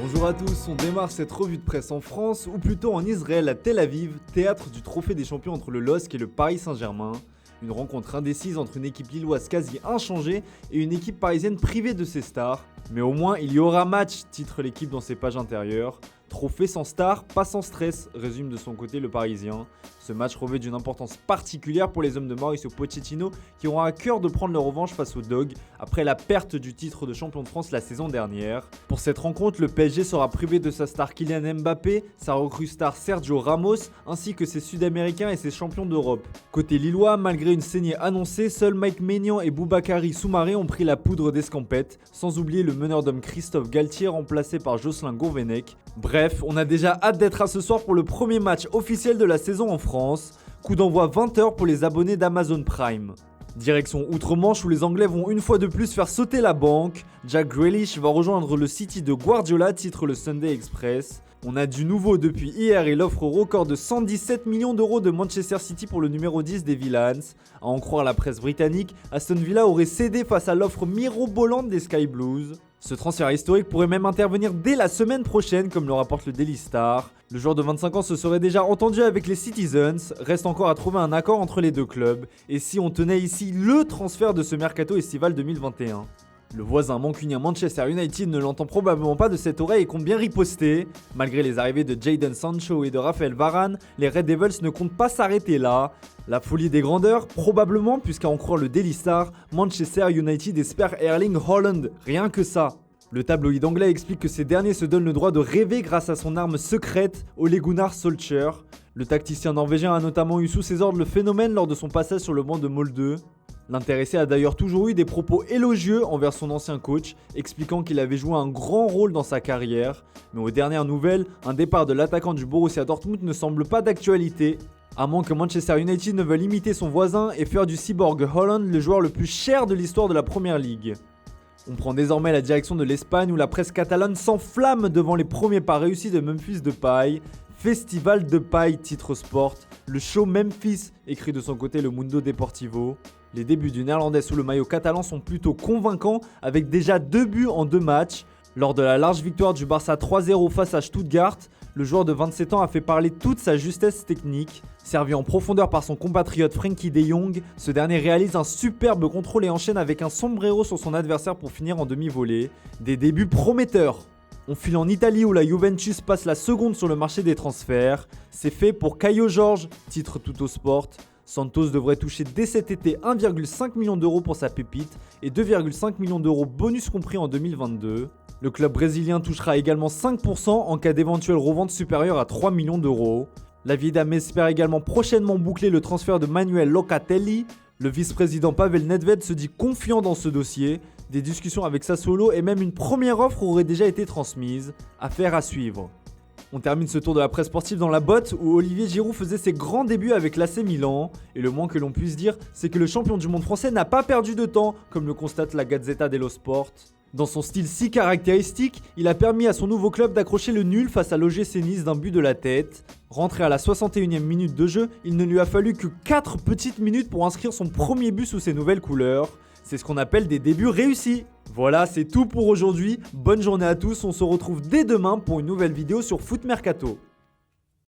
Bonjour à tous, on démarre cette revue de presse en France, ou plutôt en Israël à Tel Aviv, théâtre du trophée des champions entre le LOSC et le Paris Saint-Germain. Une rencontre indécise entre une équipe lilloise quasi inchangée et une équipe parisienne privée de ses stars. Mais au moins il y aura match, titre l'équipe dans ses pages intérieures. Trophée sans star, pas sans stress, résume de son côté le Parisien. Ce match revêt d'une importance particulière pour les hommes de Mauricio Pochettino qui auront à cœur de prendre leur revanche face aux Dogs après la perte du titre de champion de France la saison dernière. Pour cette rencontre, le PSG sera privé de sa star Kylian Mbappé, sa recrue star Sergio Ramos ainsi que ses Sud-Américains et ses champions d'Europe. Côté lillois, malgré une saignée annoncée, seuls Mike Maignan et Boubakary Soumaré ont pris la poudre d'escampette, sans oublier le meneur d'hommes Christophe Galtier remplacé par Jocelyn Gourvenec. Bref, on a déjà hâte d'être à ce soir pour le premier match officiel de la saison en France. Coup d'envoi 20h pour les abonnés d'Amazon Prime. Direction Outre-Manche où les Anglais vont une fois de plus faire sauter la banque. Jack Grealish va rejoindre le City de Guardiola, titre le Sunday Express. On a du nouveau depuis hier et l'offre record de 117 millions d'euros de Manchester City pour le numéro 10 des Villains. À en croire la presse britannique, Aston Villa aurait cédé face à l'offre mirobolante des Sky Blues. Ce transfert historique pourrait même intervenir dès la semaine prochaine comme le rapporte le Daily Star. Le joueur de 25 ans se serait déjà entendu avec les Citizens, reste encore à trouver un accord entre les deux clubs. Et si on tenait ici le transfert de ce mercato estival 2021 ? Le voisin mancunien Manchester United ne l'entend probablement pas de cette oreille et compte bien riposter. Malgré les arrivées de Jadon Sancho et de Raphaël Varane, les Red Devils ne comptent pas s'arrêter là. La folie des grandeurs, probablement, puisqu'à en croire le Daily Star, Manchester United espère Erling Haaland, rien que ça. Le tabloïd anglais explique que ces derniers se donnent le droit de rêver grâce à son arme secrète, Ole Gunnar Solskjaer. Le tacticien norvégien a notamment eu sous ses ordres le phénomène lors de son passage sur le banc de Molde. L'intéressé a d'ailleurs toujours eu des propos élogieux envers son ancien coach, expliquant qu'il avait joué un grand rôle dans sa carrière. Mais aux dernières nouvelles, un départ de l'attaquant du Borussia Dortmund ne semble pas d'actualité, à moins que Manchester United ne veuille imiter son voisin et faire du cyborg Haaland le joueur le plus cher de l'histoire de la Première Ligue. On prend désormais la direction de l'Espagne où la presse catalane s'enflamme devant les premiers pas réussis de Memphis Depay. Festival Depay, titre Sport. Le show Memphis, écrit de son côté le Mundo Deportivo. Les débuts du Néerlandais sous le maillot catalan sont plutôt convaincants avec déjà 2 buts en 2 matchs. Lors de la large victoire du Barça 3-0 face à Stuttgart, le joueur de 27 ans a fait parler toute sa justesse technique. Servi en profondeur par son compatriote Frenkie de Jong, ce dernier réalise un superbe contrôle et enchaîne avec un sombrero sur son adversaire pour finir en demi-volée. Des débuts prometteurs. On file en Italie où la Juventus passe la seconde sur le marché des transferts. C'est fait pour Caio Jorge, titre Tuttosport. Santos devrait toucher dès cet été 1,5 million d'euros pour sa pépite et 2,5 millions d'euros bonus compris en 2022. Le club brésilien touchera également 5% en cas d'éventuelle revente supérieure à 3 millions d'euros. La Viedam espère également prochainement boucler le transfert de Manuel Locatelli. Le vice-président Pavel Nedved se dit confiant dans ce dossier. Des discussions avec Sassuolo et même une première offre auraient déjà été transmises. Affaire à suivre. On termine ce tour de la presse sportive dans la botte où Olivier Giroud faisait ses grands débuts avec l'AC Milan. Et le moins que l'on puisse dire, c'est que le champion du monde français n'a pas perdu de temps, comme le constate la Gazzetta dello Sport. Dans son style si caractéristique, il a permis à son nouveau club d'accrocher le nul face à l'OGC Nice d'un but de la tête. Rentré à la 61e minute de jeu, il ne lui a fallu que 4 petites minutes pour inscrire son premier but sous ses nouvelles couleurs. C'est ce qu'on appelle des débuts réussis. Voilà, c'est tout pour aujourd'hui. Bonne journée à tous, on se retrouve dès demain pour une nouvelle vidéo sur Foot Mercato.